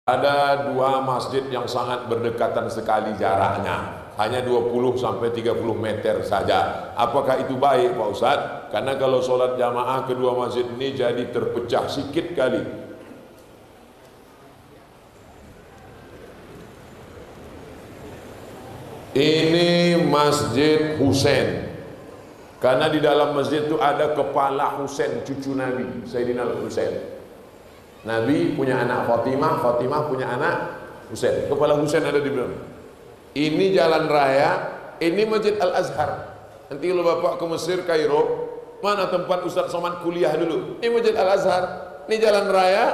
Ada dua masjid yang sangat berdekatan sekali jaraknya, hanya 20 sampai 30 meter saja. Apakah itu baik Pak Ustadz? Karena kalau sholat jamaah kedua masjid ini jadi terpecah sikit kali. Ini Masjid Husain, karena di dalam masjid itu ada kepala Husain, cucu Nabi Sayyidina Husain. Nabi punya anak Fatimah, Fatimah punya anak Husain. Kepala Husain ada di belakang. Ini jalan raya, ini Masjid Al-Azhar. Nanti kalau Bapak ke Mesir, Kairo, mana tempat Ustaz Somad kuliah dulu? Ini Masjid Al-Azhar. Ini jalan raya,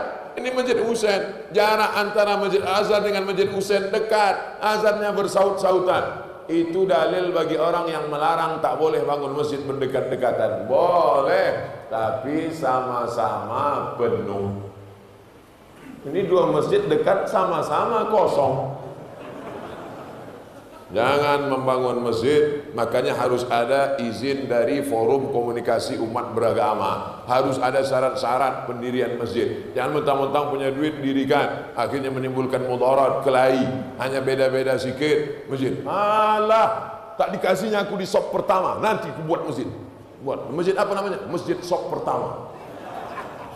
ini Masjid Husain. Jarak antara Masjid Al-Azhar dengan Masjid Husain dekat. Azannya bersaut-sautan. Itu dalil bagi orang yang melarang tak boleh bangun masjid berdekat-dekatan. Boleh, tapi sama-sama penuh. Ini dua masjid dekat sama-sama kosong. Jangan membangun masjid, makanya harus ada izin dari Forum Komunikasi Umat Beragama. Harus ada syarat-syarat pendirian masjid. Jangan mentang-mentang punya duit dirikan, akhirnya menimbulkan mudarat, kelahi. Hanya beda-beda sikit masjid. Alah, tak dikasihnya aku di sop pertama, nanti aku buat masjid. Buat masjid apa namanya? Masjid sop pertama.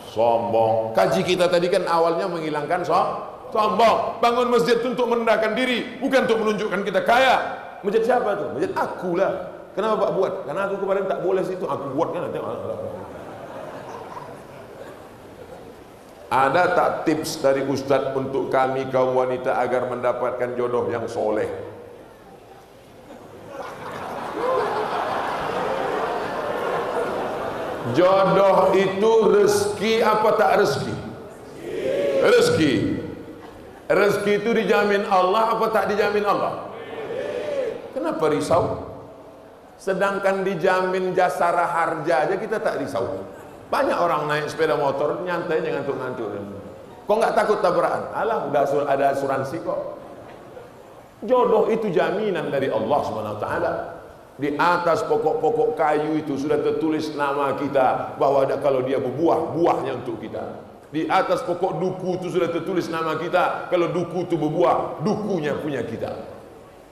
Sombong. Kaji kita tadi kan awalnya menghilangkan sombong. Bangun masjid untuk merendahkan diri, bukan untuk menunjukkan kita kaya. Masjid siapa itu? Masjid aku lah. Kenapa Pak buat? Karena aku kemarin tak boleh situ, aku buat kan. Ada tak tips dari Ustadz untuk kami kaum wanita agar mendapatkan jodoh yang soleh? Jodoh itu rezeki apa tak rezeki? Rezeki. Rezeki itu dijamin Allah apa tak dijamin Allah? Kenapa risau? Sedangkan dijamin jasara harja aja kita tak risau. Banyak orang naik sepeda motor nyantai ngantuk-ngantuk. Kok nggak takut tabrakan? Alah, udah ada asuransi kok. Jodoh itu jaminan dari Allah Subhanahu wa taala. Di atas pokok-pokok kayu itu sudah tertulis nama kita, bahwa kalau dia berbuah, buahnya untuk kita. Di atas pokok duku itu sudah tertulis nama kita, kalau duku itu berbuah, dukunya punya kita.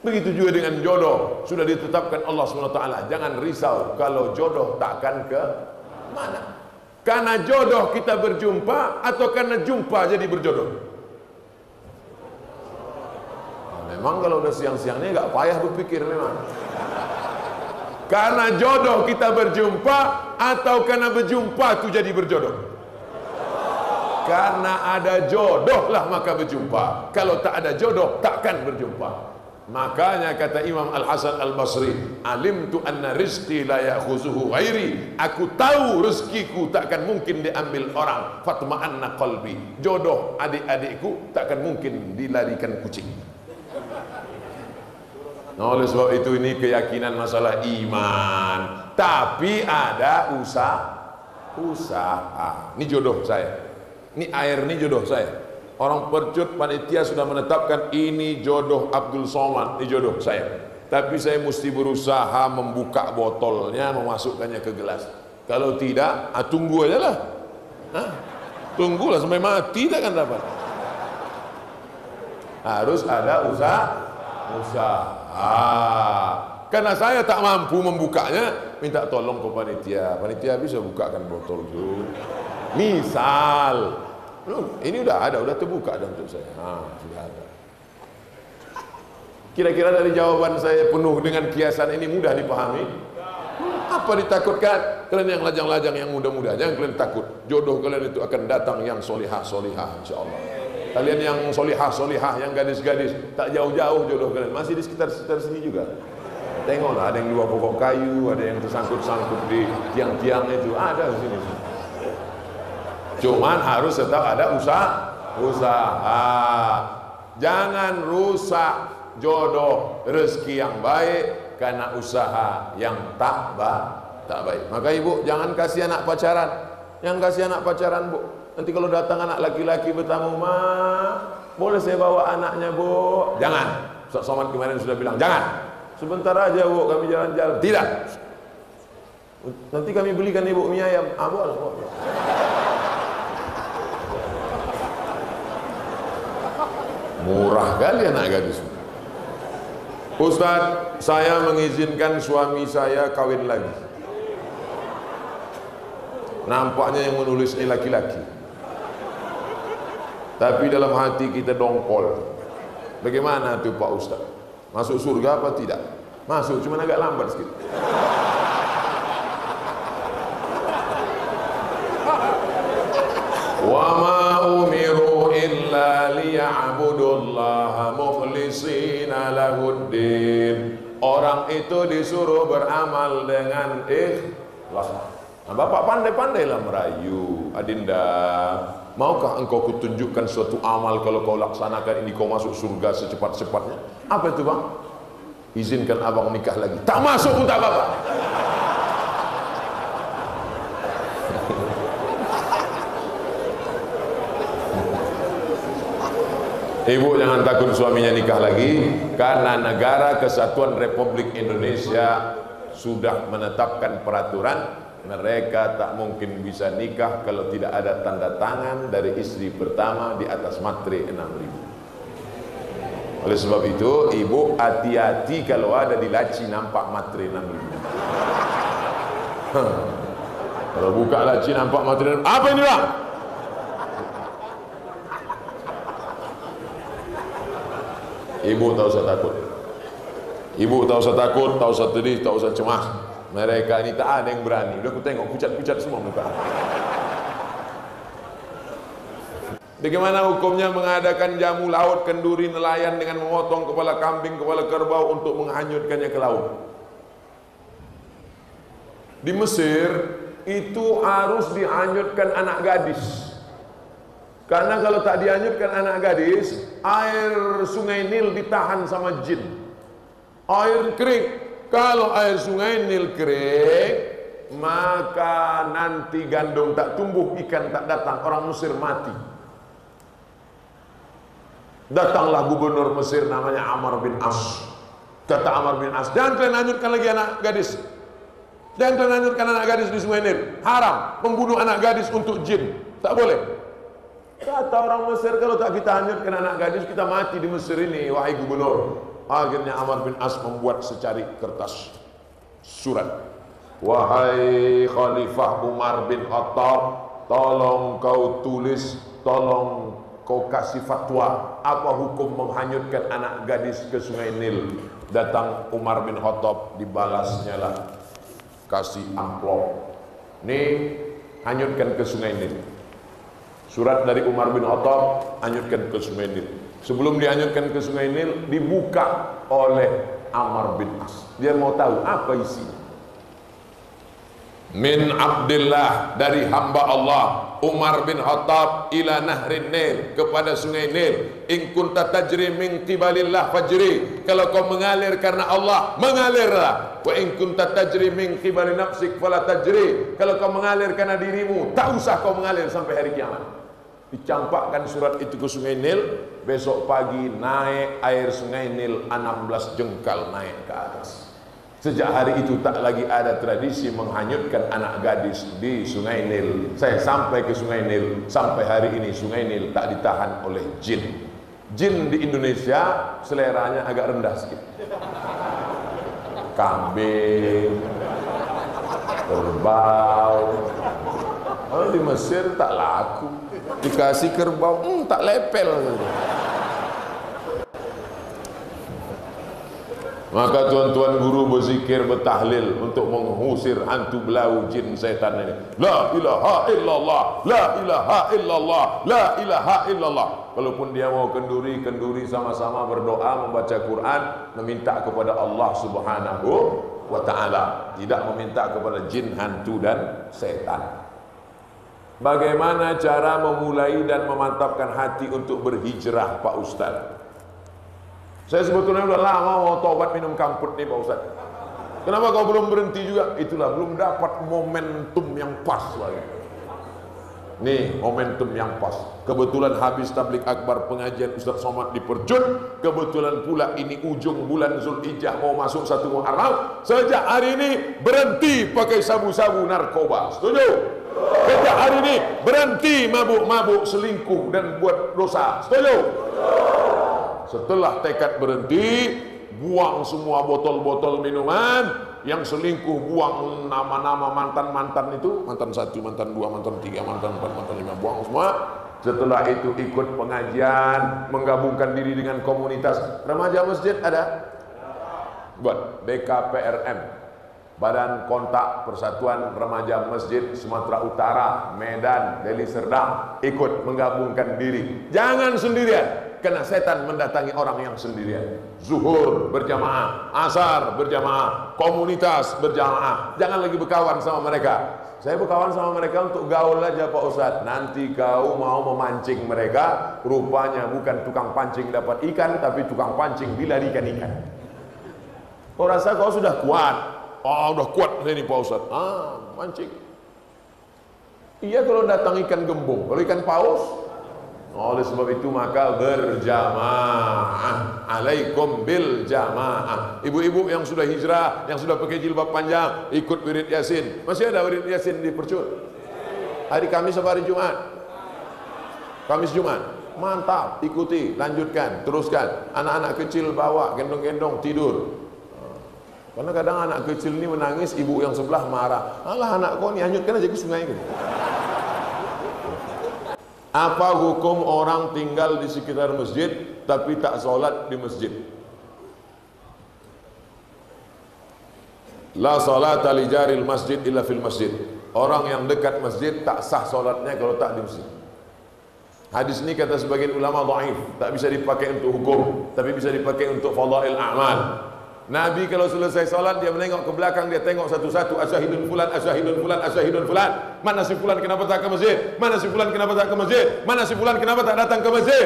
Begitu juga dengan jodoh, sudah ditetapkan Allah SWT. Jangan risau kalau jodoh takkan ke mana. Karena jodoh kita berjumpa atau karena jumpa jadi berjodoh? Memang kalau udah siang-siangnya nggak payah berpikir memang. Karena jodoh kita berjumpa atau karena berjumpa itu jadi berjodoh? Karena ada jodoh lah maka berjumpa. Kalau tak ada jodoh takkan berjumpa. Makanya kata Imam Al-Hasan Al-Basri, alimtu anna rizqi la yakhuzuhu ghairi. Aku tahu rezekiku takkan mungkin diambil orang. Fatma'anna qalbi. Jodoh adik-adikku takkan mungkin dilarikan kucing. Nah, oleh sebab itu ini keyakinan masalah iman. Tapi ada usaha. Ini jodoh saya. Ini air, ini jodoh saya. Orang Percut panitia sudah menetapkan ini jodoh Abdul Somad, ini jodoh saya. Tapi saya mesti berusaha membuka botolnya, memasukkannya ke gelas. Kalau tidak, tunggu aja lah. Tunggulah sampai mati tak akan dapat. Harus ada usaha. Karena saya tak mampu membukanya, minta tolong ke panitia. Panitia bisa bukakan botol itu. Misal, ini udah ada, udah terbuka dan untuk saya. Sudah ada. Kira-kira dari jawaban saya penuh dengan kiasan ini mudah dipahami? Apa ditakutkan? Kalian yang lajang-lajang, yang muda-muda, jangan kalian takut. Jodoh kalian itu akan datang yang solihah-solihah, insyaallah. Kalian yang solihah-solihah, yang gadis-gadis, tak jauh-jauh jodoh kalian, masih di sekitar sini juga. Tengoklah, ada yang di bawah pokok kayu, ada yang tersangkut-sangkut di tiang-tiang itu, ada di sini. Cuman harus tetap ada usaha. Jangan rusak jodoh, rezeki yang baik karena usaha yang tak baik. Maka ibu jangan kasih anak pacaran. Yang kasih anak pacaran, Bu, nanti kalau datang anak laki-laki bertamu, "Ma, boleh saya bawa anaknya, Bu?" Jangan. Ustaz Somad kemarin sudah bilang, jangan. Sebentar aja, Bu, kami jalan-jalan. Tidak. Nanti kami belikan Ibu mie ayam. Boleh. Murah kali anak gadis. Ustaz, saya mengizinkan suami saya kawin lagi. Nampaknya yang menulis ini laki-laki, tapi dalam hati kita dongkol. Bagaimana tuh Pak Ustaz? Masuk surga apa tidak? Masuk, cuma agak lambat sedikit. Wa ma umiru illa liya'budullaha mukhlishina lahuddin. Orang itu disuruh beramal dengan ikhlas. Nah, Bapak pandai-pandailah merayu. Adinda, maukah engkau kutunjukkan suatu amal, kalau kau laksanakan ini kau masuk surga secepat-cepatnya? Apa itu bang? Izinkan abang nikah lagi. Tak masuk pun tak apa-apa. Ibu jangan takut suaminya nikah lagi, karena Negara Kesatuan Republik Indonesia sudah menetapkan peraturan mereka tak mungkin bisa nikah kalau tidak ada tanda tangan dari istri pertama di atas matre 6.000. Oleh sebab itu ibu hati-hati kalau ada di laci nampak matre 6.000. Kalau buka laci nampak matre 6.000, apa ini bang? Ibu tak usah takut. Ibu tak usah takut, tak usah sedih, tak usah cemas. Mereka ini tak ada yang berani. Udah aku tengok pucat-pucat semua muka. Bagaimana hukumnya mengadakan jamu laut, kenduri, nelayan dengan memotong kepala kambing, kepala kerbau untuk menghanyutkannya ke laut? Di Mesir itu harus dihanyutkan anak gadis. Karena kalau tak dihanyutkan anak gadis, air sungai Nil ditahan sama jin. Air kering. Kalau air sungai Nil kering, maka nanti gandum tak tumbuh, ikan tak datang, orang Mesir mati. Datanglah gubernur Mesir namanya Amr bin As. Kata Amr bin As, jangan kalian hanyutkan lagi anak gadis. Jangan kalian hanyutkan anak gadis di sungai Nil. Haram membunuh anak gadis untuk jin. Tak boleh. Kata orang Mesir, kalau tak kita hanyutkan anak gadis, kita mati di Mesir ini, wahai gubernur. Akhirnya Amr bin As membuat secari kertas surat. Wahai Khalifah Umar bin Khattab, tolong kau tulis, tolong kau kasih fatwa, apa hukum menghanyutkan anak gadis ke sungai Nil. Datang Umar bin Khattab, dibalasnya lah, kasih amplop. Nih, hanyutkan ke sungai Nil. Surat dari Umar bin Khattab, hanyutkan ke sungai Nil. Sebelum dihanyutkan ke sungai Nil, dibuka oleh Amr bin As. Dia mau tahu apa isinya. Min Abdillah, dari hamba Allah Umar bin Khattab, ila nahrin Nil, kepada sungai Nil. In kunta tajri min qibalillah fajri, kalau kau mengalir karena Allah, mengalirlah. Wa in kunta tajri min qibali nafsik fala tajri, kalau kau mengalir karena dirimu, tak usah kau mengalir sampai hari kiamat. Dicampakkan surat itu ke sungai Nil. Besok pagi naik air sungai Nil 16 jengkal naik ke atas. Sejak hari itu tak lagi ada tradisi menghanyutkan anak gadis di sungai Nil. Saya sampai ke sungai Nil, sampai hari ini sungai Nil tak ditahan oleh jin. Jin di Indonesia seleranya agak rendah sedikit. Kambing, kerbau. Kalau di Mesir tak laku. Dikasih kerbau, tak lepel. Maka tuan-tuan guru berzikir, bertahlil untuk mengusir hantu belau jin setan ini. La ilaha illallah, la ilaha illallah, la ilaha illallah. Walaupun dia mau kenduri, kenduri sama-sama berdoa, membaca Quran, meminta kepada Allah Subhanahu wa ta'ala, tidak meminta kepada jin, hantu dan setan. Bagaimana cara memulai dan memantapkan hati untuk berhijrah, Pak Ustaz? Saya sebetulnya sudah lama mau tobat minum kamput nih, Pak Ustaz. Kenapa kau belum berhenti juga? Itulah, belum dapat momentum yang pas lagi. Nih, momentum yang pas. Kebetulan habis tablik akbar pengajian Ustaz Somad di Percut. Kebetulan pula ini ujung bulan Zulhijjah, mau masuk 1 Muharram. Sejak hari ini berhenti pakai sabu-sabu narkoba. Setuju? Sejak hari ini berhenti mabuk-mabuk, selingkuh dan buat dosa. Setuju? Setelah tekad berhenti, buang semua botol-botol minuman. Yang selingkuh buang nama-nama mantan-mantan itu, mantan 1, mantan 2, mantan 3, mantan 4, mantan 5, buang semua. Setelah itu ikut pengajian, menggabungkan diri dengan komunitas remaja masjid ada. Buat BKPRM, Badan Kontak Persatuan Remaja Masjid Sumatera Utara, Medan, Deli Serdang, ikut menggabungkan diri. Jangan sendirian. Karena setan mendatangi orang yang sendirian. Zuhur berjamaah, asar berjamaah, komunitas berjamaah. Jangan lagi berkawan sama mereka. Saya berkawan sama mereka untuk gaul aja Pak Ustadz. Nanti kau mau memancing mereka, rupanya bukan tukang pancing dapat ikan, tapi tukang pancing dilarikan ikan. Kau rasa kau sudah kuat? Oh, udah kuat ini Pak Ustadz. Mancing. Iya kalau datang ikan gembung, kalau ikan paus. Oleh sebab itu maka berjamaah. Alaikum bil jamaah. Ibu-ibu yang sudah hijrah, yang sudah pakai jilbab panjang, ikut wirid Yasin. Masih ada wirid Yasin di Percut? Hari Kamis apa hari Jumat? Kamis Jumat. Mantap, ikuti, lanjutkan, teruskan. Anak-anak kecil bawa gendong-gendong tidur. Karena kadang anak kecil ini menangis, ibu yang sebelah marah. Alah anak kau ni hanyutkan aja ke sungai gitu. Apa hukum orang tinggal di sekitar masjid tapi tak sholat di masjid? La salata li jaril masjid illa fil masjid. Orang yang dekat masjid tak sah sholatnya kalau tak di masjid. Hadis ini kata sebagian ulama dhaif, tak bisa dipakai untuk hukum, tapi bisa dipakai untuk fadail a'mal. Nabi kalau selesai salat dia menengok ke belakang, dia tengok satu-satu, asyhadun fulan, asyhadun fulan, asyhadun fulan. Mana si fulan kenapa tak ke masjid? Mana si fulan kenapa tak ke masjid? Mana si fulan kenapa tak datang ke masjid?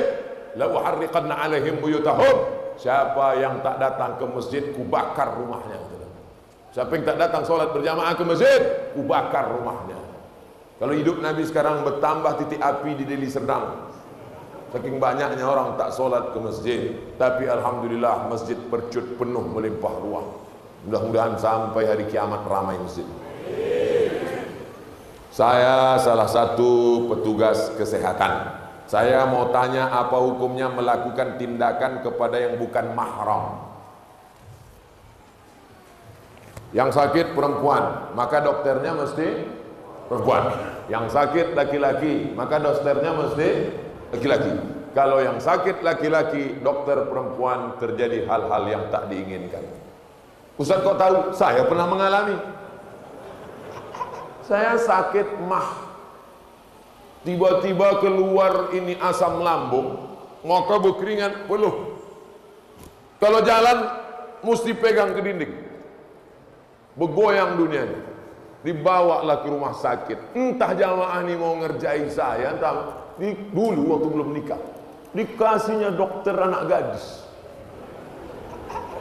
La uharriqanna alaihim buyutahum. Siapa yang tak datang ke masjid, ku bakar rumahnya. Siapa yang tak datang salat berjamaah ke masjid, ku bakar rumahnya. Kalau hidup Nabi sekarang bertambah titik api di Deli Serdang. Saking banyaknya orang tak solat ke masjid. Tapi Alhamdulillah masjid Percut penuh melimpah ruah. Mudah-mudahan sampai hari kiamat ramai masjid. Saya salah satu petugas kesehatan. Saya mau tanya apa hukumnya melakukan tindakan kepada yang bukan mahram. Yang sakit perempuan, maka dokternya mesti perempuan. Yang sakit laki-laki, maka dokternya mesti laki-laki. Kalau yang sakit laki-laki, dokter perempuan, terjadi hal-hal yang tak diinginkan. Ustaz kok tahu? Saya pernah mengalami. Saya sakit mah. Tiba-tiba keluar ini asam lambung, maka berkeringat peluh. Kalau jalan mesti pegang ke dinding. Bergoyang dunianya. Dibawalah ke rumah sakit. Entah jamaah ini mau ngerjain saya, entah dulu waktu belum nikah, dikasihnya dokter anak gadis,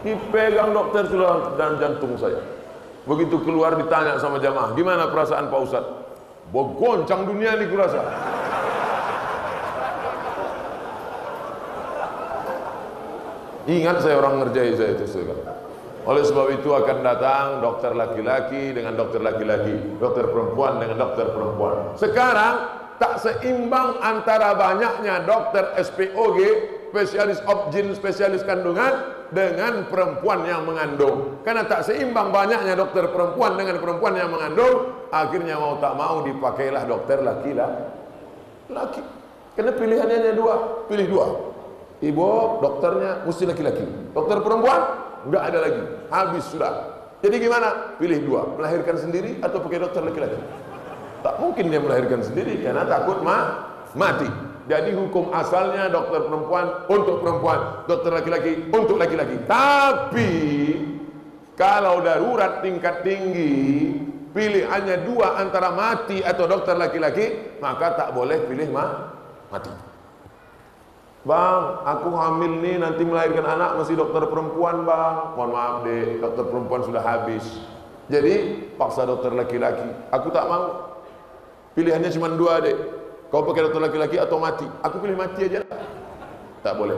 dipegang dokter tulang dan jantung saya. Begitu keluar ditanya sama jamaah, gimana perasaan Pak Ustaz? Bogoncang dunia nih kurasa. Ingat saya orang ngerjain saya itu sekarang. Oleh sebab itu akan datang dokter laki-laki dengan dokter laki-laki, dokter perempuan dengan dokter perempuan. Sekarang tak seimbang antara banyaknya dokter SPOG, spesialis obgyn, spesialis kandungan, dengan perempuan yang mengandung. Karena tak seimbang banyaknya dokter perempuan dengan perempuan yang mengandung, akhirnya mau tak mau dipakailah dokter laki-laki. Karena pilihannya hanya dua, pilih dua. Ibu dokternya mesti laki-laki, dokter perempuan enggak ada lagi, habis sudah. Jadi gimana? Pilih dua, melahirkan sendiri atau pakai dokter laki-laki. Tak mungkin dia melahirkan sendiri karena takut mati. Jadi hukum asalnya dokter perempuan untuk perempuan, dokter laki-laki untuk laki-laki. Tapi kalau darurat tingkat tinggi, pilihannya dua antara mati atau dokter laki-laki, maka tak boleh pilih mati. Bang, aku hamil nih, nanti melahirkan anak masih dokter perempuan bang. Mohon maaf deh, dokter perempuan sudah habis. Jadi paksa dokter laki-laki. Aku tak mau. Pilihannya cuma dua deh. Kau pakai dokter laki-laki atau mati? Aku pilih mati aja. Tak boleh.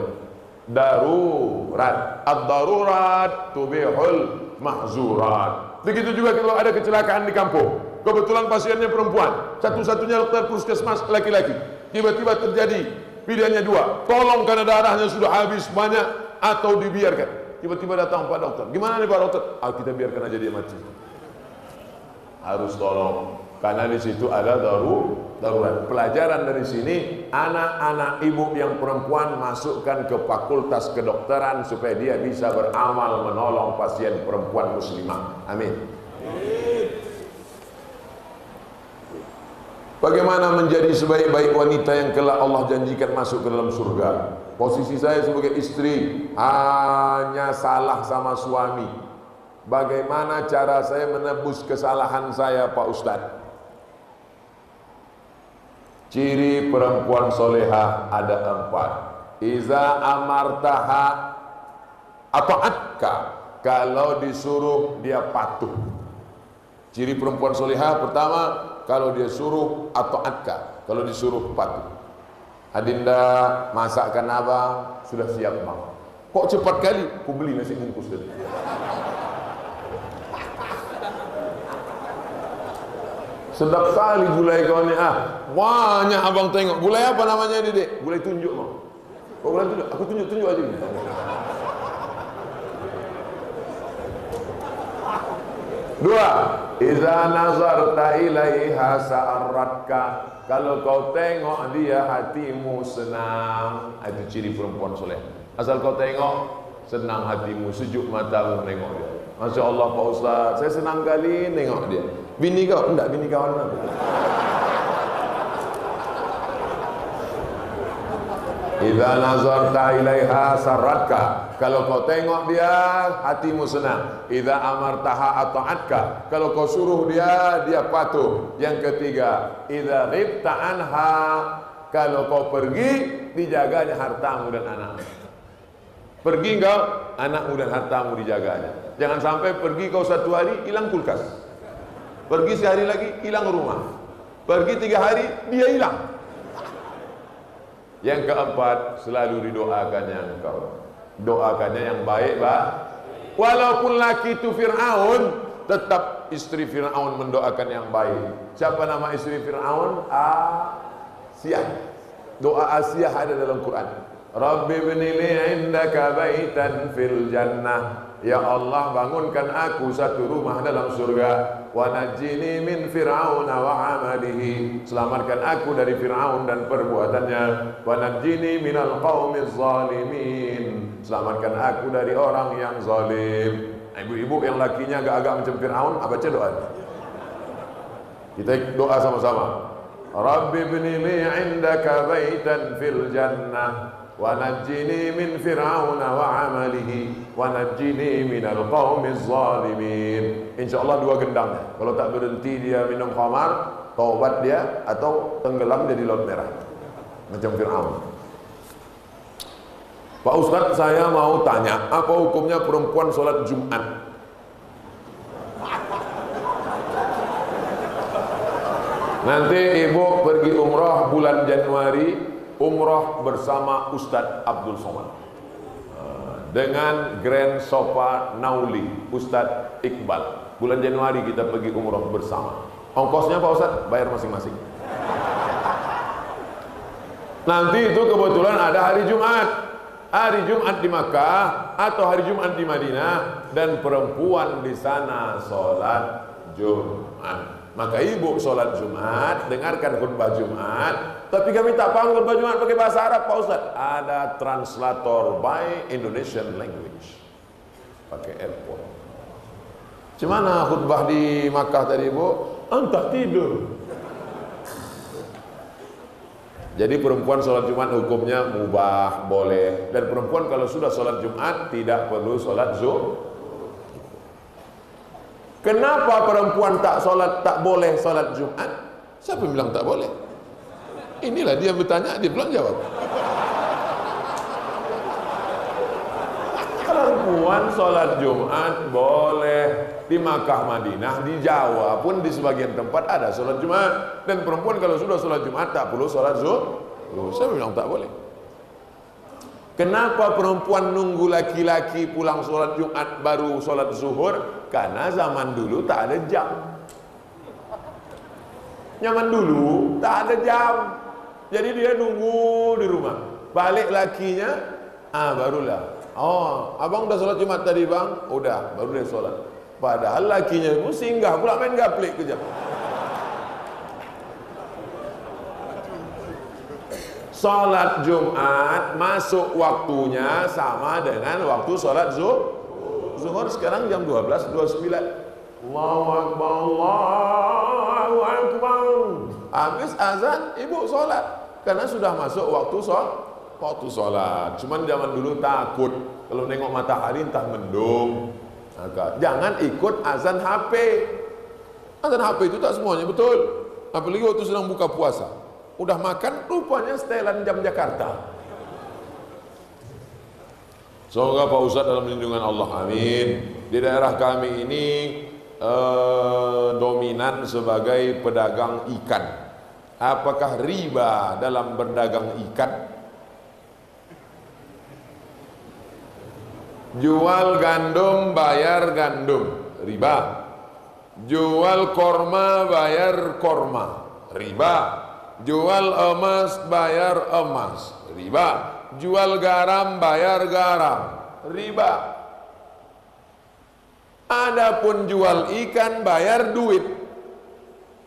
Darurat. Ad-darurat tubihul mahzurat. Begitu juga kalau ada kecelakaan di kampung. Kebetulan pasiennya perempuan. Satu-satunya dokter puskesmas laki-laki. Tiba-tiba terjadi pilihannya dua, tolong karena darahnya sudah habis banyak, atau dibiarkan. Tiba-tiba datang Pak Dokter, gimana nih Pak Dokter? Kita biarkan aja dia mati. Harus tolong, karena di situ ada darurat. Pelajaran dari sini, anak-anak ibu yang perempuan masukkan ke fakultas kedokteran supaya dia bisa beramal menolong pasien perempuan muslimah. Amin. Bagaimana menjadi sebaik-baik wanita yang kelak Allah janjikan masuk ke dalam surga? Posisi saya sebagai istri hanya salah sama suami. Bagaimana cara saya menebus kesalahan saya, Pak Ustadz? Ciri perempuan soleha ada 4. Iza amartaha ata'atka, kalau disuruh dia patuh. Ciri perempuan soleha pertama, kalau dia suruh ata'atka, kalau disuruh patuh. Adinda, masakkan abang, sudah siap bang. Kok cepat kali? Ku beli nasi bungkus tadi. Sedap kali gulai kau ni. Banyak abang tengok. Gulai apa namanya Dedek? Gulai tunjuk bang. Kau gulai tunjuk? Aku tunjuk aja. Dua, iza nazarta ilaiha sa'arratka, kalau kau tengok dia hatimu senang. Itu ciri perempuan soleh. Asal kau tengok senang hatimu, sejuk matamu menengok dia. Masya Allah Pak Ustaz, saya senang kali nengok dia. Bini kau? Enggak, bini kawan aku. Idza nazarta ilaiha sarratka, kalau kau tengok dia hatimu senang. Idza amartaha ata'atka, kalau kau suruh dia patuh. Yang ketiga, idza ghibta anha, kalau kau pergi dijaganya hartamu dan anakmu. Pergi kau, anakmu dan hartamu dijaganya. Jangan sampai pergi kau 1 hari hilang kulkas, pergi sehari lagi hilang rumah, pergi 3 hari dia hilang. Yang keempat, selalu didoakannya engkau. Doakannya yang baik, Pak. Walaupun laki itu Fir'aun, tetap istri Fir'aun mendoakan yang baik. Siapa nama istri Fir'aun? Asiyah. Doa Asiyah ada dalam Quran. Rabbi ibnili indaka baitan fil jannah. Ya Allah, bangunkan aku satu rumah dalam surga. Wa najjini min fir'aun wa 'amalihi, selamatkan aku dari Fir'aun dan perbuatannya. Wa najjini minal qaumiz zalimin, selamatkan aku dari orang yang zalim. Ibu-ibu yang lakinya agak-agak macam Fir'aun, baca doa. Kita doa sama-sama. Rabbi ibni li 'indaka baitan fil jannah wa najjini min fir'aun wa 'amalihi wa najjini minal qaumiz zalimin. Insyaallah 2 gendang. Kalau tak berhenti dia minum khamar, taubat dia, atau tenggelam dia di laut merah macam Fir'aun. Pak Ustadz, saya mau tanya, apa hukumnya perempuan sholat Jumat? Nanti ibu pergi umrah bulan Januari, umrah bersama Ustadz Abdul Somad dengan Grand Sofa Nauli Ustadz Iqbal. Bulan Januari kita pergi umrah bersama. Ongkosnya Pak Ustadz bayar masing-masing. Nanti itu kebetulan ada hari Jumat. Hari Jumat di Makkah atau hari Jumat di Madinah, dan perempuan di sana sholat Jumat. Maka ibu sholat Jumat, dengarkan khutbah Jumat. Tapi kami tak paham khutbah Jumat pakai bahasa Arab Pak Ustaz. Ada translator by Indonesian language, pakai airport. Gimana khutbah di Makkah tadi ibu? Entah tidur. Jadi perempuan sholat Jumat hukumnya mubah, boleh. Dan perempuan kalau sudah sholat Jumat tidak perlu sholat zuhur. Kenapa perempuan tak boleh sholat Jumat? Siapa bilang tak boleh? Inilah dia bertanya, dia belum jawab. Perempuan sholat Jumat boleh. Di Makkah, Madinah, di Jawa pun di sebagian tempat ada sholat Jumat. Dan perempuan kalau sudah sholat Jumat tak perlu sholat zuhur. Siapa bilang tak boleh? Kenapa perempuan nunggu laki-laki pulang sholat Jumat baru sholat zuhur? Karena zaman dulu tak ada jam. Zaman dulu tak ada jam. Jadi dia nunggu di rumah. Balik lakinya, barulah. Oh, abang udah sholat Jumat tadi bang? Udah, baru dia sholat. Padahal lakinya itu singgah pula main gaplik kejap. Sholat Jumat masuk waktunya sama dengan waktu sholat zuhur. Sekarang jam 12.29. Allahu Akbar, Allahu Akbar. Habis azan, ibu sholat. Karena sudah masuk waktu sholat. Cuman zaman dulu takut kalau nengok matahari entah mendung. Maka jangan ikut azan HP. Azan HP itu tak semuanya betul. Apalagi waktu sedang buka puasa. Udah makan rupanya setelan jam Jakarta. Semoga Pak Ustadz dalam lindungan Allah, amin. Di daerah kami ini dominan sebagai pedagang ikan. Apakah riba dalam berdagang ikan? Jual gandum bayar gandum, riba. Jual korma bayar korma, riba. Jual emas bayar emas, riba. Jual garam bayar garam, riba. Adapun jual ikan bayar duit,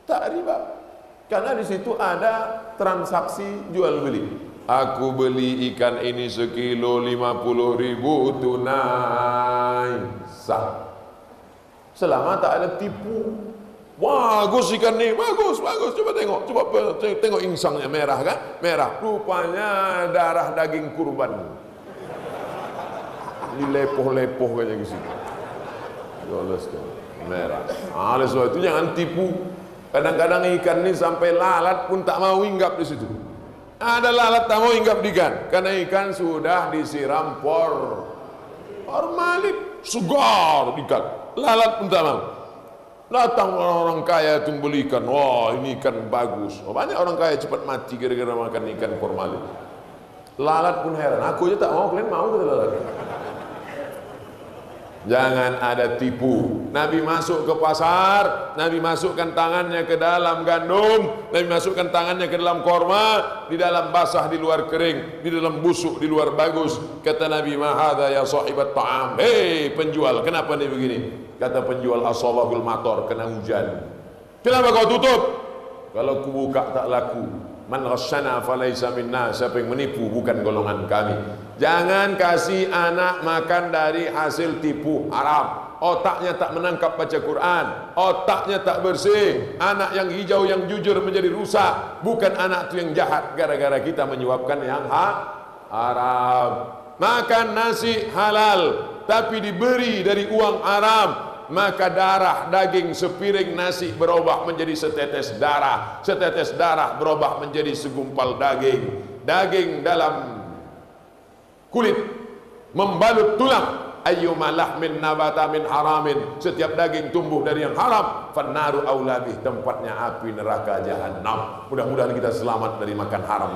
tak riba. Karena di situ ada transaksi jual beli. Aku beli ikan ini sekilo 50.000 tunai, sah. Selama tak ada tipu. Bagus ikan ni, bagus. Coba tengok insangnya merah kan? Merah. Rupanya darah daging kurban. Ini lepoh-lepoh kayaknya ke situ. Jolos kan. Merah. Oleh sebab itu jangan tipu. Kadang-kadang ikan ni sampai lalat pun tak mau hinggap di situ. Ada lalat tak mau hinggap di ikan karena ikan sudah disiram formalin, segar ikan. Lalat pun tak mau. Datang orang-orang kaya itu beli ikan. Wah, ini ikan bagus. Banyak orang kaya cepat mati gara-gara makan ikan formalin. Lalat pun heran. Aku aja tak mau, kalian mau kata lalat. Jangan ada tipu. Nabi masuk ke pasar, Nabi masukkan tangannya ke dalam gandum, Nabi masukkan tangannya ke dalam korma, di dalam basah, di luar kering, di dalam busuk, di luar bagus. Kata Nabi, "Ma hadza ya sahibat ta'am." Hei penjual, kenapa nih begini? Kata penjual, "Asabahul matar," kena hujan. Kenapa kau tutup? Kalau ku buka tak laku. Man ghasyana falaysa minna. Siapa yang menipu bukan golongan kami. Jangan kasih anak makan dari hasil tipu haram. Otaknya tak menangkap baca Quran, otaknya tak bersih. Anak yang hijau yang jujur menjadi rusak. Bukan anak itu yang jahat gara-gara kita menyuapkan yang haram. Makan nasi halal tapi diberi dari uang haram, maka darah daging sepiring nasi berubah menjadi setetes darah, setetes darah berubah menjadi segumpal daging, daging dalam kulit membalut tulang. Ayyuma lahmin nabata min haramin, setiap daging tumbuh dari yang haram, fannaru aula bih, tempatnya api neraka jahanam. Mudah-mudahan kita selamat dari makan haram.